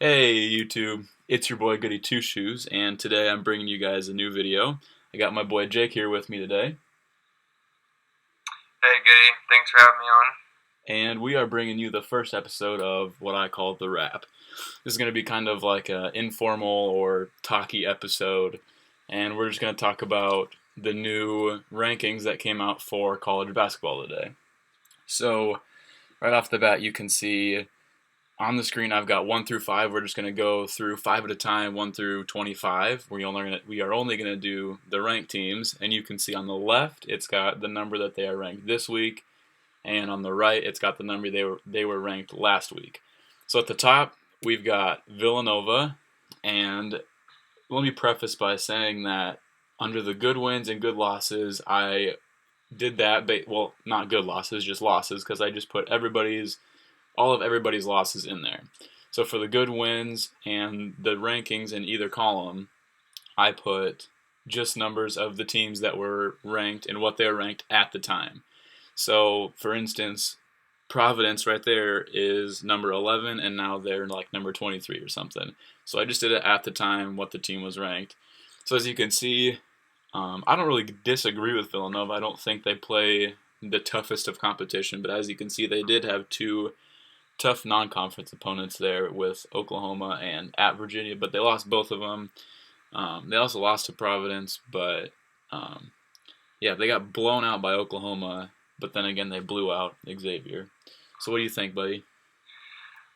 Hey YouTube, it's your boy Goody Two Shoes, and today I'm bringing you guys a new video. I got my boy Jake here with me today, Hey, Goody. Thanks for having me on. and we are bringing you the first episode of what I call the Wrap. This is going to be kind of like an informal or talky episode, and we're just going to talk about the new rankings that came out for college basketball today. So, right off the bat, you can see on the screen I've got 1 through 5. We're just going to go through 5 at a time, 1 through 25. We are only going to do the ranked teams, and you can see on the left it's got the number that they are ranked this week, and on the right it's got the number they were ranked last week. So at the top we've got Villanova, and let me preface by saying that under the good wins and good losses, I did that. Well, not good losses, just losses, because I just put all of everybody's losses in there. So for the good wins and the rankings in either column, I put just numbers of the teams that were ranked and what they were ranked at the time. So for instance, Providence right there is number 11, and now they're like number 23 or something. So I just did it at the time what the team was ranked. So as you can see, I don't really disagree with Villanova. I don't think they play the toughest of competition, but as you can see, they did have two tough non-conference opponents there with Oklahoma and at Virginia, but they lost both of them. They also lost to Providence, but yeah, they got blown out by Oklahoma, but then again, they blew out Xavier. So what do you think, buddy?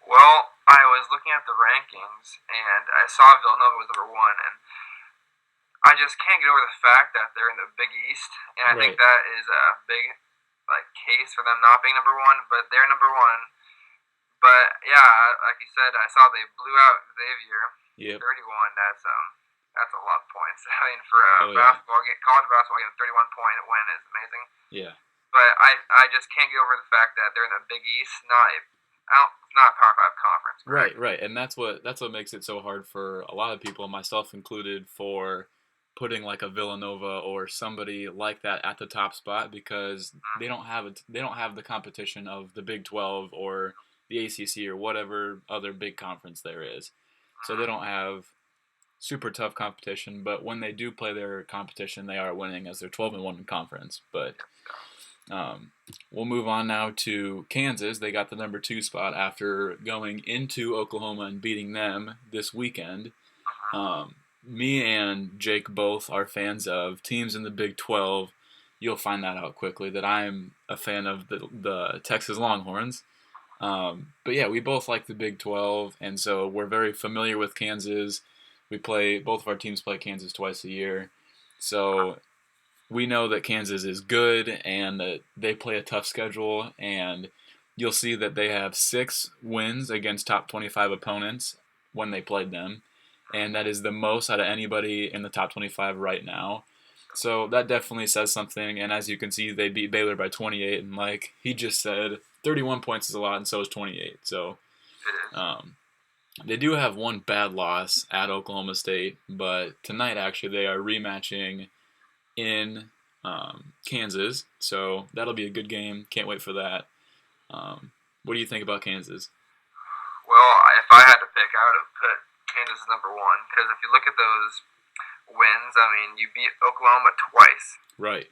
Well, I was looking at the rankings, and I saw Villanova was number one, and I just can't get over the fact that they're in the Big East, and I think Right. that is a big case for them not being number one, but they're number one. But yeah, like you said, I saw they blew out Xavier, Yep. 31. That's a lot of points. I mean, for a Oh yeah. college basketball game, 31-point win is amazing. Yeah. But I just can't get over the fact that they're in the Big East, not a Power Five conference, Right. correct? Right. And that's what makes it so hard for a lot of people, myself included, for putting like a Villanova or somebody like that at the top spot because Mm-hmm. they don't have the competition of the Big 12 or the ACC or whatever other big conference there is. So they don't have super tough competition, but when they do play their competition, they are winning as they're 12-1 in conference. But um, we'll move on now to Kansas. They got the number 2 spot after going into Oklahoma and beating them this weekend. Mm-hmm. Um, Me and Jake both are fans of teams in the Big 12. You'll find that out quickly that I'm a fan of the Texas Longhorns. But yeah, we both like the Big 12, and so we're very familiar with Kansas. Both of our teams play Kansas twice a year. So we know that Kansas is good and that they play a tough schedule, and you'll see that they have 6 wins against top 25 opponents when they played them, and that is the most out of anybody in the top 25 right now. So that definitely says something, and as you can see, they beat Baylor by 28, and like he just said, 31 points is a lot, and so is 28. So It is. um, they do have one bad loss at Oklahoma State, but tonight actually they are rematching in Kansas, so that'll be a good game. Can't wait for that. What do you think about Kansas? Well, if I had to pick, I would have put Kansas as number one because if you look at those wins, I mean, you beat Oklahoma twice. Right.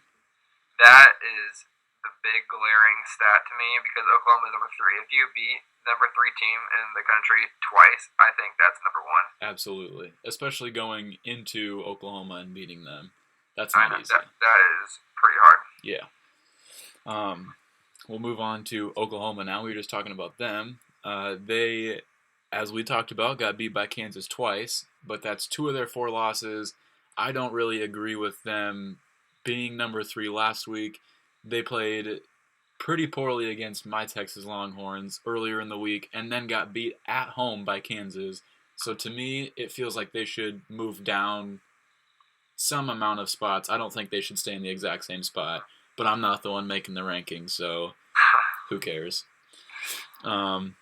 That is the big glaring stat to me because Oklahoma is number three. If you beat number three team in the country twice, I think that's number one. Absolutely. Especially going into Oklahoma and beating them. That's I not know easy. that is pretty hard. Yeah. Um, we'll move on to Oklahoma now. We were just talking about them. They, as we talked about, got beat by Kansas twice, but that's 2 of their 4 losses. I don't really agree with them being number 3 last week. They played pretty poorly against my Texas Longhorns earlier in the week and then got beat at home by Kansas. So to me, it feels like they should move down some amount of spots. I don't think they should stay in the exact same spot, but I'm not the one making the rankings, so who cares? Um,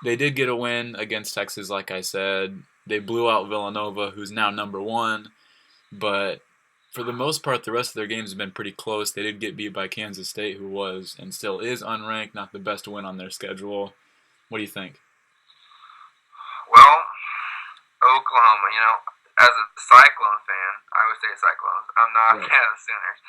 they did get a win against Texas, like I said. They blew out Villanova, who's now number 1, but for the most part, the rest of their games have been pretty close. They did get beat by Kansas State, who was and still is unranked, not the best win on their schedule. What do you think? Well, as a Cyclone fan, Iowa State Cyclones. I'm not a Right. fan of the Sooners,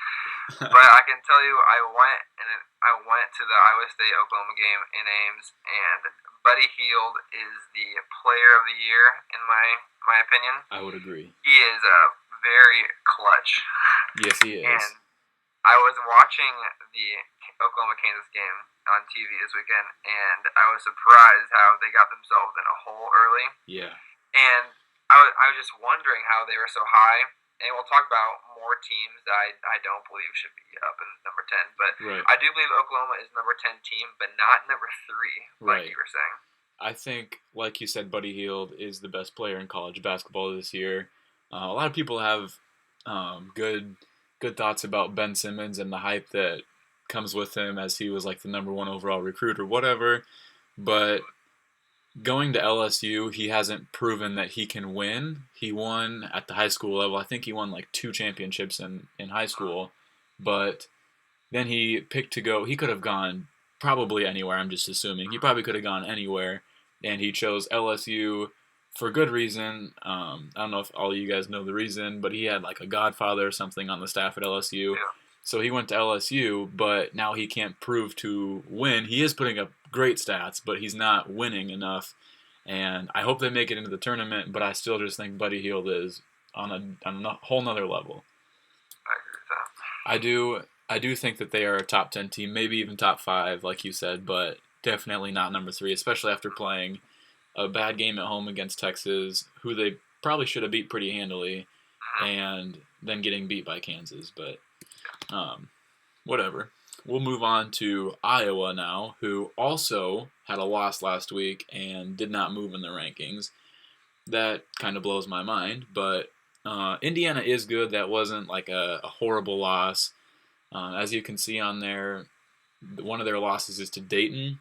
but I can tell you, I went to the Iowa State Oklahoma game in Ames, and Buddy Hield is the player of the year in my opinion. I would agree. He is very clutch. Yes, he is. And I was watching the Oklahoma Kansas game on TV this weekend, and I was surprised how they got themselves in a hole early. Yeah. And I was just wondering how they were so high. And we'll talk about more teams that I don't believe should be up in number 10. But Right. I do believe Oklahoma is number 10 team, but not number 3, like Right. you were saying. I think, like you said, Buddy Hield is the best player in college basketball this year. A lot of people have good thoughts about Ben Simmons and the hype that comes with him as he was like the number 1 overall recruit or whatever. But going to LSU, he hasn't proven that he can win. He won at the high school level. I think he won like 2 championships in high school. But then he picked to go. He could have gone probably anywhere, I'm just assuming. He probably could have gone anywhere. And he chose LSU for good reason. I don't know if all of you guys know the reason, but he had like a godfather or something on the staff at LSU. Yeah. So he went to LSU, but now he can't prove to win. He is putting up great stats, but he's not winning enough. And I hope they make it into the tournament, but I still just think Buddy Hield is on a whole nother level. I agree with that. I do think that they are a top 10 team, maybe even top 5, like you said, but definitely not number 3, especially after playing a bad game at home against Texas, who they probably should have beat pretty handily, and then getting beat by Kansas. But whatever. We'll move on to Iowa now, who also had a loss last week and did not move in the rankings. That kind of blows my mind, but Indiana is good. That wasn't like a horrible loss. As you can see on there, one of their losses is to Dayton.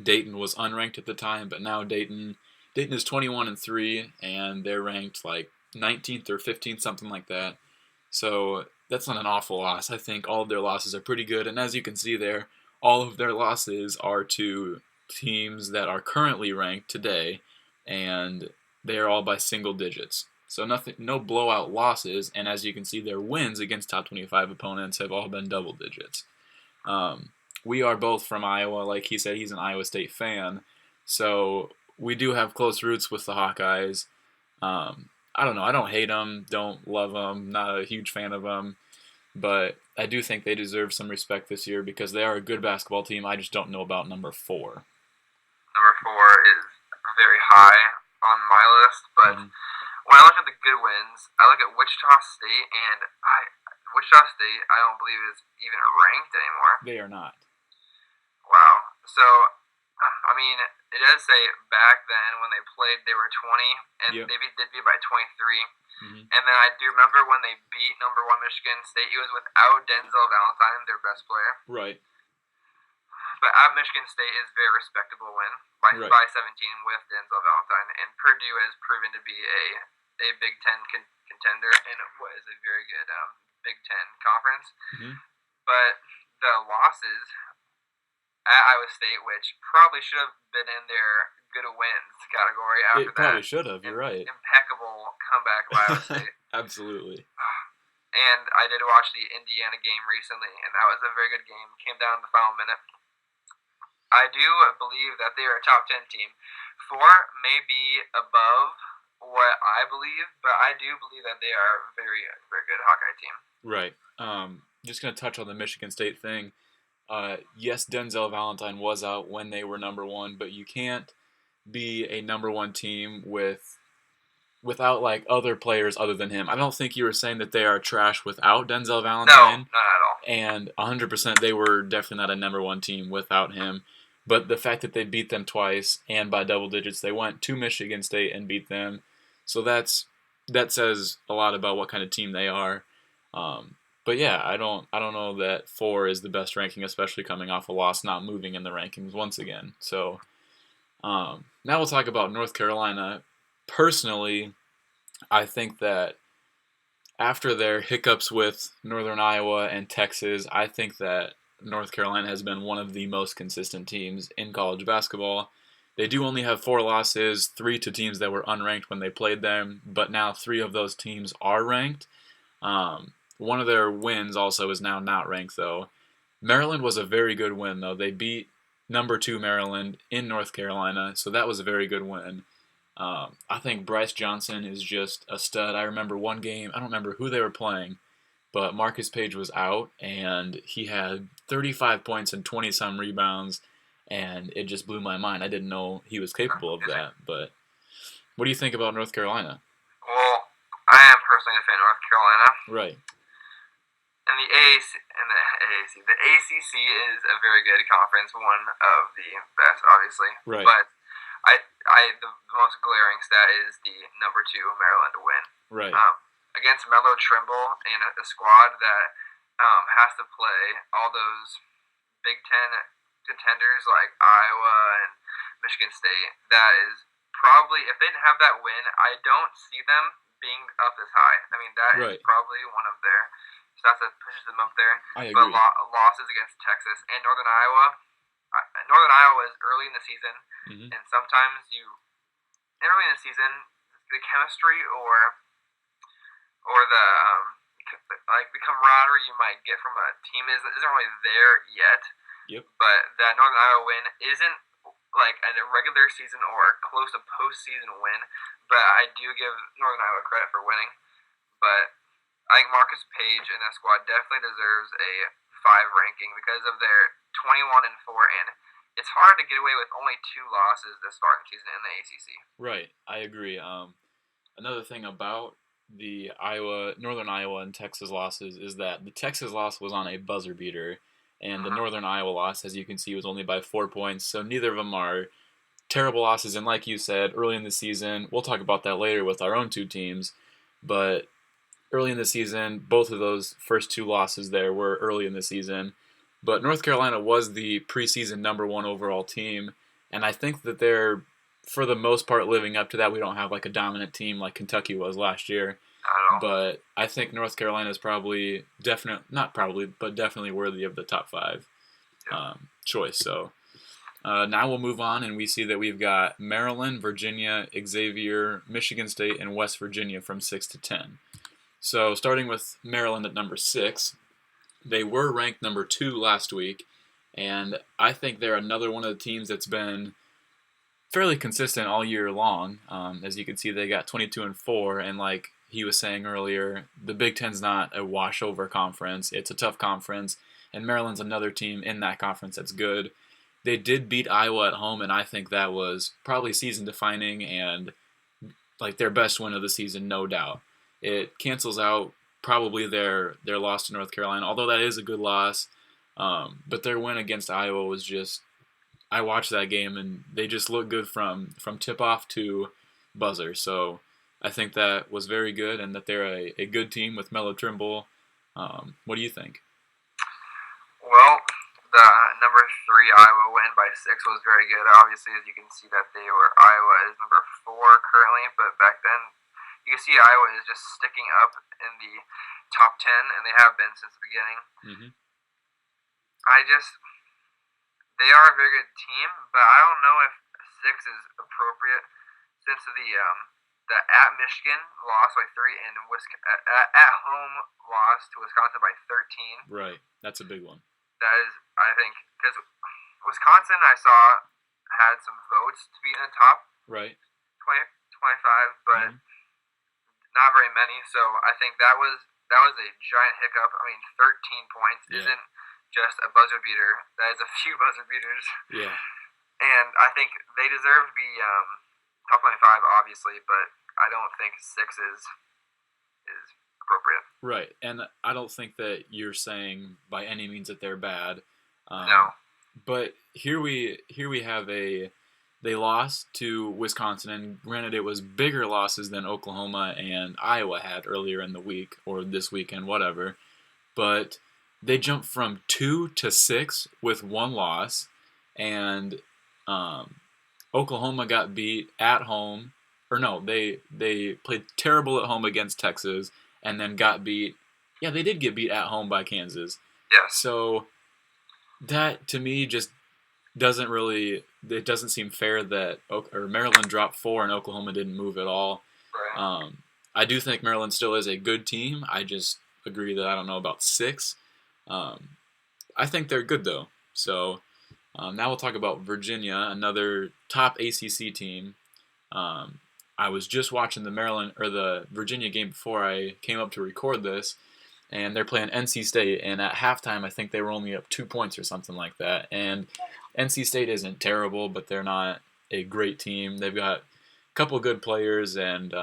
Dayton was unranked at the time, but now Dayton is 21-3, and they're ranked like 19th or 15th, something like that. So that's not an awful loss. I think all of their losses are pretty good, and as you can see there, all of their losses are to teams that are currently ranked today, and they are all by single digits. So no blowout losses, and as you can see, their wins against top 25 opponents have all been double digits. We are both from Iowa. Like he said, he's an Iowa State fan, so we do have close roots with the Hawkeyes. I don't know. I don't hate them, don't love them, not a huge fan of them, but I do think they deserve some respect this year because they are a good basketball team. I just don't know about number 4. Number 4 is very high on my list, but when I look at the good wins, I look at Wichita State, and Wichita State I don't believe is even ranked anymore. They are not. Wow. So, I mean, it does say back then when they played they were 20, and they did beat by 23. And then I do remember when they beat number 1 Michigan State, it was without Denzel Valentine, their best player. Right. But at Michigan State is a very respectable win by 17 with Denzel Valentine, and Purdue has proven to be a Big Ten contender in what is a very good Big Ten conference. But the losses at Iowa State, which probably should have been in their good wins category after that. It probably should have, you're right. Impeccable comeback by Iowa State. Absolutely. And I did watch the Indiana game recently, and that was a very good game. Came down to the final minute. I do believe that they are a top 10 team. 4 may be above what I believe, but I do believe that they are a very, very good Hawkeye team. Right. Just going to touch on the Michigan State thing. Yes, Denzel Valentine was out when they were number 1, but you can't be a number 1 team without like other players other than him. I don't think you were saying that they are trash without Denzel Valentine. No, not at all. And 100% they were definitely not a number 1 team without him. But the fact that they beat them twice and by double digits, they went to Michigan State and beat them. So that says a lot about what kind of team they are. But yeah, I don't know that 4 is the best ranking, especially coming off a loss, not moving in the rankings once again. So now we'll talk about North Carolina. Personally, I think that after their hiccups with Northern Iowa and Texas, I think that North Carolina has been one of the most consistent teams in college basketball. They do only have 4 losses, 3 to teams that were unranked when they played them, but now 3 of those teams are ranked. One of their wins also is now not ranked, though. Maryland was a very good win, though. They beat number 2 Maryland in North Carolina, so that was a very good win. I think Bryce Johnson is just a stud. I remember one game, I don't remember who they were playing, but Marcus Page was out, and he had 35 points and 20-some rebounds, and it just blew my mind. I didn't know he was capable of that, but what do you think about North Carolina? Well, I am personally a fan of North Carolina. Right. And the ACC is a very good conference, one of the best, obviously. Right. But the most glaring stat is the number 2 Maryland win. Right. Against Melo Trimble in a squad that has to play all those Big Ten contenders like Iowa and Michigan State. That is probably, if they didn't have that win, I don't see them being up this high. I mean, that is probably one of their stats that pushes them up there. I agree. But losses against Texas and Northern Iowa. Northern Iowa is early in the season, and sometimes early in the season, the chemistry or the camaraderie you might get from a team isn't really there yet. Yep. But that Northern Iowa win isn't like a regular season or close to postseason win. But I do give Northern Iowa credit for winning. But I think Marcus Page and that squad definitely deserves a 5 ranking because of their 21-4, and it's hard to get away with only 2 losses this far in the season in the ACC. Right, I agree. Another thing about the Northern Iowa and Texas losses is that the Texas loss was on a buzzer beater, and the Northern Iowa loss, as you can see, was only by 4 points. So neither of them are terrible losses. And like you said, early in the season, we'll talk about that later with our own 2 teams, but early in the season, both of those first 2 losses there were early in the season. But North Carolina was the preseason number 1 overall team, and I think that they're, for the most part, living up to that. We don't have like a dominant team like Kentucky was last year. But I think North Carolina is definitely worthy of the top 5 choice. So now we'll move on, and we see that we've got Maryland, Virginia, Xavier, Michigan State, and West Virginia from 6 to 10. So starting with Maryland at number 6, they were ranked number 2 last week, and I think they're another one of the teams that's been fairly consistent all year long. As you can see, they got 22-4, and like he was saying earlier, the Big Ten's not a washover conference. It's a tough conference, and Maryland's another team in that conference that's good. They did beat Iowa at home, and I think that was probably season-defining and like their best win of the season, no doubt. It cancels out probably their loss to North Carolina, although that is a good loss. But their win against Iowa was just, I watched that game, and they just looked good from tip-off to buzzer. So I think that was very good, and that they're a good team with Melo Trimble. What do you think? Well, the number 3 Iowa win by 6 was very good. Obviously, as you can see, that Iowa is number 4 currently, but back then you can see Iowa is just sticking up in the top 10, and they have been since the beginning. They are a very good team, but I don't know if 6 is appropriate since the at Michigan loss by 3 and at home loss to Wisconsin by 13. Right, that's a big one. That is, I think, because Wisconsin I saw had some votes to be in the top 20, 25, but not very many. So I think that was a giant hiccup. I mean, 13 points isn't just a buzzer beater. That is a few buzzer beaters. Yeah. And I think they deserve to be top 25, obviously, but I don't think 6 is appropriate. Right, and I don't think that you're saying by any means that they're bad. No. But here we have they lost to Wisconsin, and granted it was bigger losses than Oklahoma and Iowa had earlier in the week, or this weekend, whatever. But they jumped from 2 to 6 with 1 loss, and Oklahoma got beat at home. Or no, they played terrible at home against Texas, and then got beat. Yeah, they did get beat at home by Kansas. Yeah. So that, to me, just doesn't really it doesn't seem fair that Maryland dropped 4 and Oklahoma didn't move at all. Right. I do think Maryland still is a good team. I just agree that I don't know about 6. I think they're good though. So now we'll talk about Virginia, another top ACC team. I was just watching the Virginia game before I came up to record this, and they're playing NC State. And at halftime, I think they were only up 2 points or something like that. And NC State isn't terrible, but they're not a great team. They've got a couple good players, and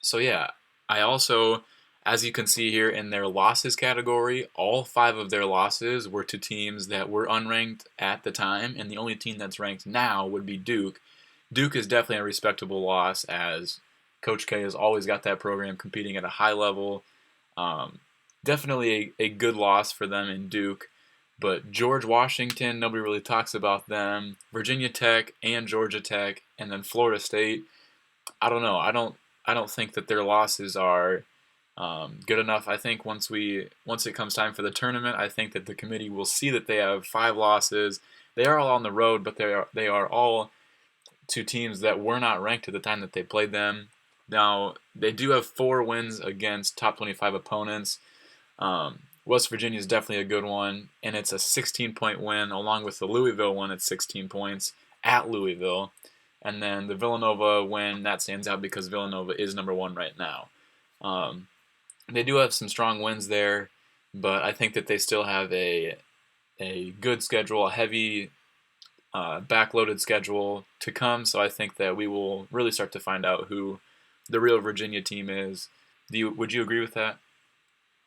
so yeah. I also, as you can see here in their losses category, all 5 of their losses were to teams that were unranked at the time, and the only team that's ranked now would be Duke. Duke is definitely a respectable loss, as Coach K has always got that program competing at a high level. Definitely a good loss for them in Duke. But George Washington, nobody really talks about them. Virginia Tech and Georgia Tech, and then Florida State. I don't know. I don't think that their losses are good enough. I think once it comes time for the tournament, I think that the committee will see that they have 5 losses. They are all on the road, but they are all to teams that were not ranked at the time that they played them. Now, they do have 4 wins against top 25 opponents. West Virginia is definitely a good one, and it's a 16-point win, along with the Louisville one at 16 points at Louisville. And then the Villanova win, that stands out because Villanova is number 1 right now. They do have some strong wins there, but I think that they still have a good schedule, a heavy backloaded schedule to come, so I think that we will really start to find out who the real Virginia team is. Would you agree with that?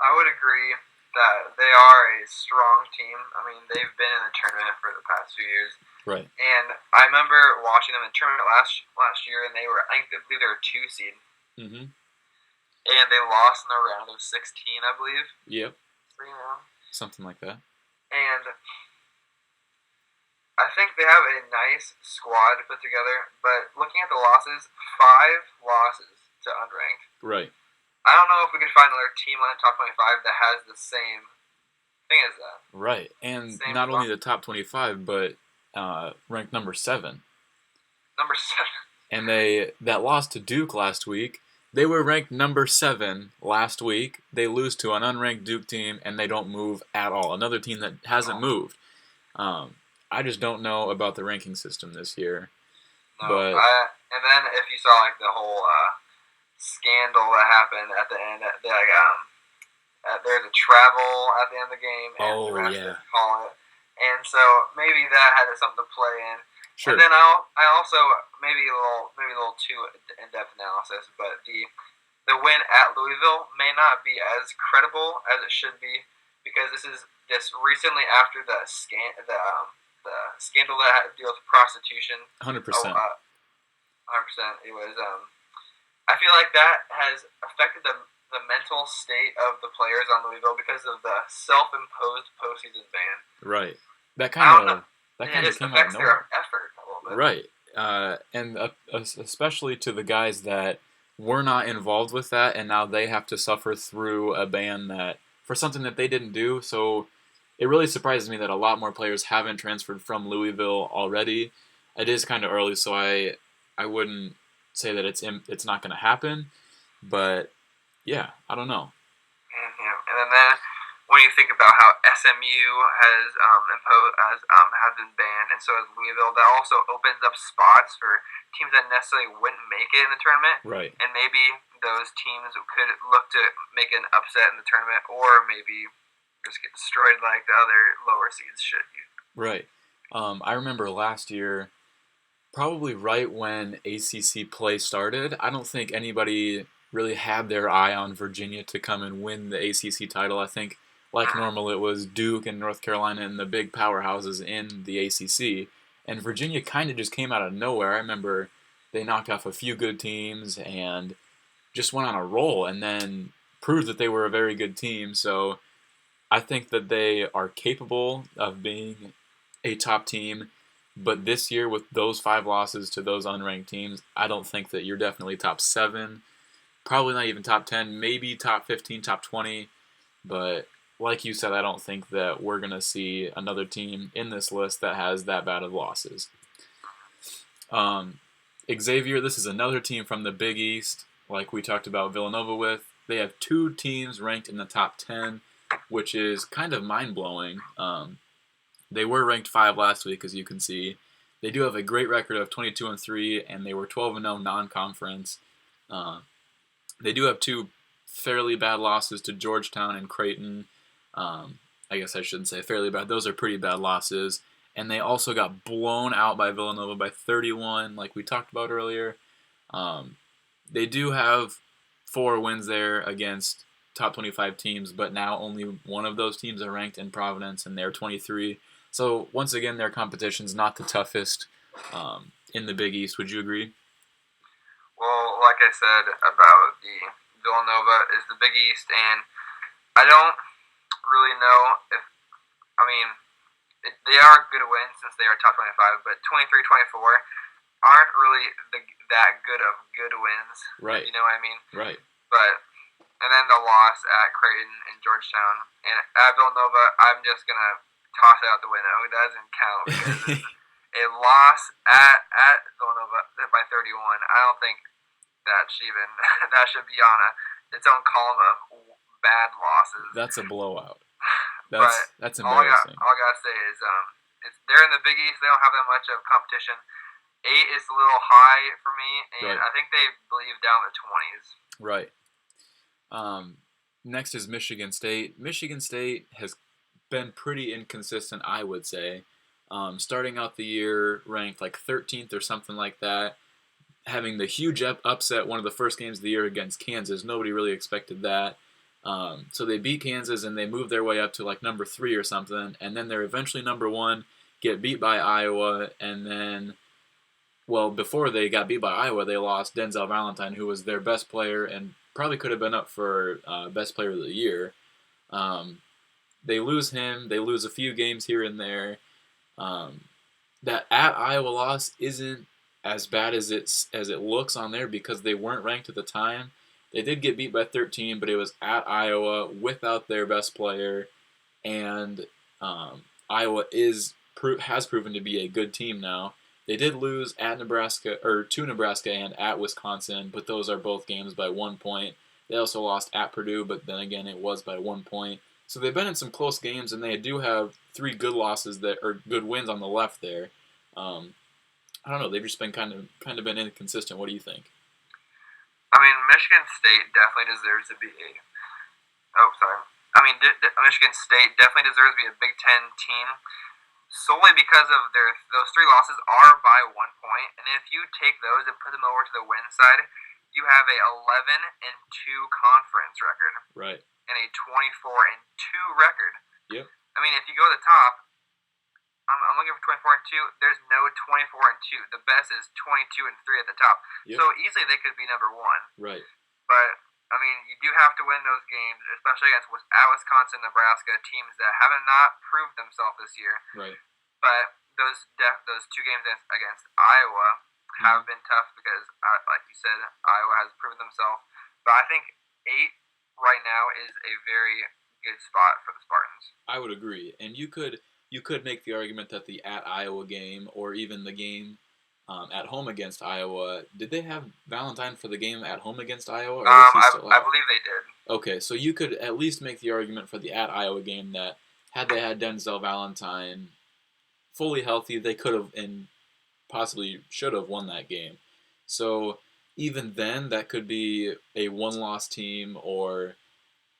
I would agree that they are a strong team. I mean, they've been in the tournament for the past few years. Right. And I remember watching them in the tournament last year, and they were, I believe they were a 2 seed. Mm-hmm. And they lost in the round of 16, I believe. Yep. 3 rounds. Something like that. And I think they have a nice squad put together, but looking at the losses, 5 losses to unranked. Right. I don't know if we could find another team on the top 25 that has the same thing as that. Right, and not only the top 25, but ranked number 7. Number 7. And that loss to Duke last week, they were ranked number 7 last week. They lose to an unranked Duke team, and they don't move at all. Another team that hasn't moved. I just don't know about the ranking system this year. No, and then if you saw like the whole scandal that happened at the end, there's a travel at the end of the game, and call it, and so maybe that had something to play in. Sure. And then I also maybe a little too in-depth analysis, but the win at Louisville may not be as credible as it should be, because this is just recently after the scandal that had to deal with prostitution. 100%. 100%. It was. I feel like that has affected the mental state of the players on Louisville because of the self-imposed postseason ban. Right. That kind of came out of nowhere. Their effort a little bit. Right. And especially to the guys that were not involved with that, and now they have to suffer through a ban that for something that they didn't do. So it really surprises me that a lot more players haven't transferred from Louisville already. It is kind of early, so I wouldn't say that it's not going to happen, but yeah, I don't know. Yeah. And then when you think about how SMU has been banned, and so has Louisville, that also opens up spots for teams that necessarily wouldn't make it in the tournament. Right. And maybe those teams could look to make an upset in the tournament, or maybe just get destroyed like the other lower seeds should. Right. I remember last year, probably right when ACC play started, I don't think anybody really had their eye on Virginia to come and win the ACC title. I think, like normal, it was Duke and North Carolina and the big powerhouses in the ACC. And Virginia kind of just came out of nowhere. I remember they knocked off a few good teams and just went on a roll and then proved that they were a very good team. So I think that they are capable of being a top team. But this year, with those 5 losses to those unranked teams, I don't think that you're definitely top 7. Probably not even top 10, maybe top 15, top 20. But like you said, I don't think that we're going to see another team in this list that has that bad of losses. Xavier, this is another team from the Big East, like we talked about Villanova with. They have 2 teams ranked in the top 10, which is kind of mind-blowing. They were ranked 5 last week, as you can see. They do have a great record of 22-3, and they were 12-0 non-conference. They do have 2 fairly bad losses to Georgetown and Creighton. I guess I shouldn't say fairly bad. Those are pretty bad losses. And they also got blown out by Villanova by 31, like we talked about earlier. They do have 4 wins there against top 25 teams, but now only one of those teams are ranked in Providence, and they're 23. So once again, their competition's not the toughest in the Big East. Would you agree? Well, like I said about the Villanova is the Big East, and I don't really know if, they are good wins since they are top 25, but 23-24 aren't really that good of good wins. Right. You know what I mean? Right. And then the loss at Creighton and Georgetown. And at Villanova, I'm just going to toss it out the window. It doesn't count because a loss at Villanova by 31, I don't think that should be on its own column of bad losses. That's a blowout. That's All embarrassing. I gotta say is, they're in the Big East. They don't have that much of competition. 8 is a little high for me, and right. I think they believe down the 20s. Right. Next is Michigan State. Michigan State has been pretty inconsistent, I would say. Starting out the year ranked like 13th or something like that, having the huge upset one of the first games of the year against Kansas. Nobody really expected that. So they beat Kansas and they moved their way up to like number 3 or something, and then they're eventually number 1, get beat by Iowa, and then, well, before they got beat by Iowa, they lost Denzel Valentine, who was their best player and probably could have been up for best player of the year. They lose him. They lose a few games here and there. That at Iowa loss isn't as bad as it looks on there because they weren't ranked at the time. They did get beat by 13, but it was at Iowa without their best player, and Iowa has proven to be a good team now. They did lose at Nebraska, or to Nebraska and at Wisconsin, but those are both games by 1 point. They also lost at Purdue, but then again, it was by 1 point. So they've been in some close games, and they do have 3 good losses or good wins on the left there. I don't know. They've just been kind of been inconsistent. What do you think? Michigan State definitely deserves to be Michigan State definitely deserves to be a Big Ten team solely because of those 3 losses are by 1 point, and if you take those and put them over to the win side, you have a 11-2 conference record, right, and a 24-2 record. Yep. If you go to the top, I'm looking for 24-2. There's no 24-2. The best is 22-3 at the top. Yep. So easily they could be number 1. Right. But you do have to win those games, especially against Wisconsin, Nebraska, teams that have not proved themselves this year. Right. But those 2 games against Iowa have been tough because, like you said, Iowa has proven themselves. But I think 8 right now is a very good spot for the Spartans. I would agree, and you could make the argument that the at Iowa game, or even the game at home against Iowa, did they have Valentine for the game at home against Iowa? Or was he still I believe they did. Okay, so you could at least make the argument for the at Iowa game that had they had Denzel Valentine fully healthy, they could have and possibly should have won that game. So even then, that could be a 1-loss team or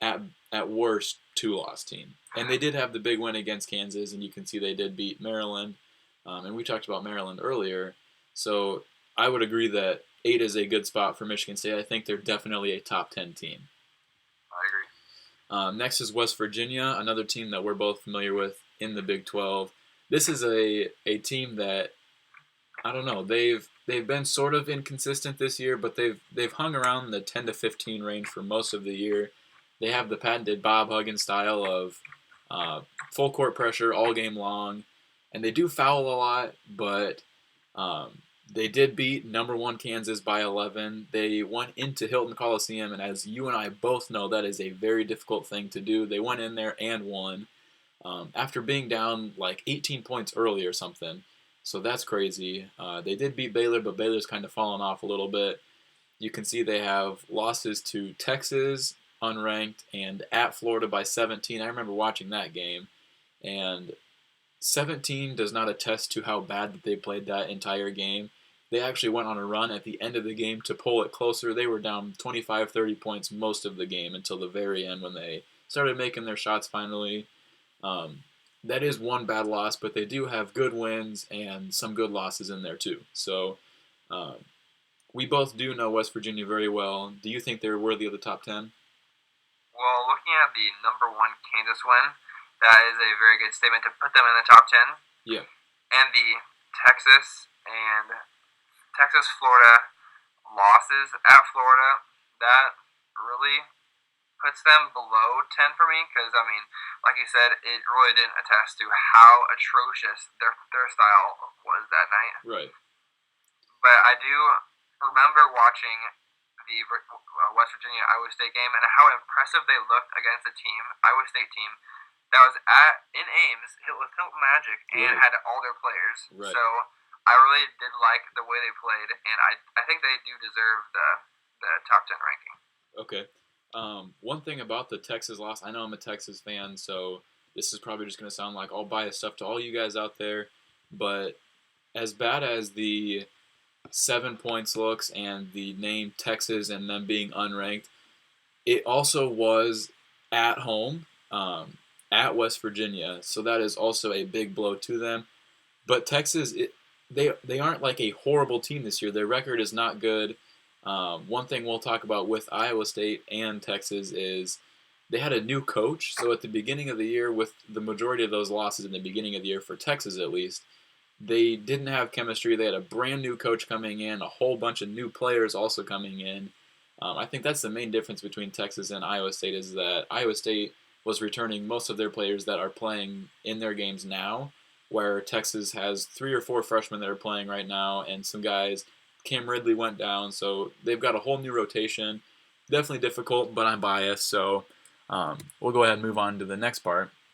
at worst 2-loss team. And they did have the big win against Kansas, and you can see they did beat Maryland. And we talked about Maryland earlier. So I would agree that 8 is a good spot for Michigan State. I think they're definitely a top 10 team. I agree. Next is West Virginia, another team that we're both familiar with in the Big 12. This is a team that, I don't know, they've been sort of inconsistent this year, but they've hung around the 10 to 15 range for most of the year. They have the patented Bob Huggins style of full court pressure all game long, and they do foul a lot, but They did beat number one Kansas by 11. They went into Hilton Coliseum, and as you and I both know, that is a very difficult thing to do. They went in there and won after being down like 18 points early or something. So that's crazy. They did beat Baylor, but Baylor's kind of fallen off a little bit. You can see they have losses to Texas, unranked, and at Florida by 17. I remember watching that game, and 17 does not attest to how bad that they played that entire game. They actually went on a run at the end of the game to pull it closer. They were down 25, 30 points most of the game until the very end when they started making their shots finally. Um, that is one bad loss, but they do have good wins and some good losses in there too. So um, we both do know West Virginia very well. Do you think they're worthy of the top 10? Well, looking at the number one Kansas win, that is a very good statement to put them in the top 10. Yeah. And the Texas Florida losses at Florida, that really puts them below 10 for me because, I mean, like you said, it really didn't attest to how atrocious their style was that night. Right. But I do remember watching the West Virginia Iowa State game and how impressive they looked against the Iowa State team that was in Ames with Hilton Magic and had all their players. Right. So I really did like the way they played, and I think they do deserve the top 10 ranking. Okay. One thing about the Texas loss, I know I'm a Texas fan, so this is probably just going to sound like all biased stuff to all you guys out there, but as bad as the 7 points looks and the name Texas and them being unranked, it also was at home, at West Virginia, so that is also a big blow to them. But Texas, they aren't like a horrible team this year. Their record is not good. One thing we'll talk about with Iowa State and Texas is they had a new coach. So at the beginning of the year, with the majority of those losses in the beginning of the year, for Texas at least, they didn't have chemistry. They had a brand new coach coming in, a whole bunch of new players also coming in. I think that's the main difference between Texas and Iowa State is that Iowa State was returning most of their players that are playing in their games now, where Texas has 3 or 4 freshmen that are playing right now and some guys. Cam Ridley went down, so they've got a whole new rotation. Definitely difficult, but I'm biased, so we'll go ahead and move on to the next part.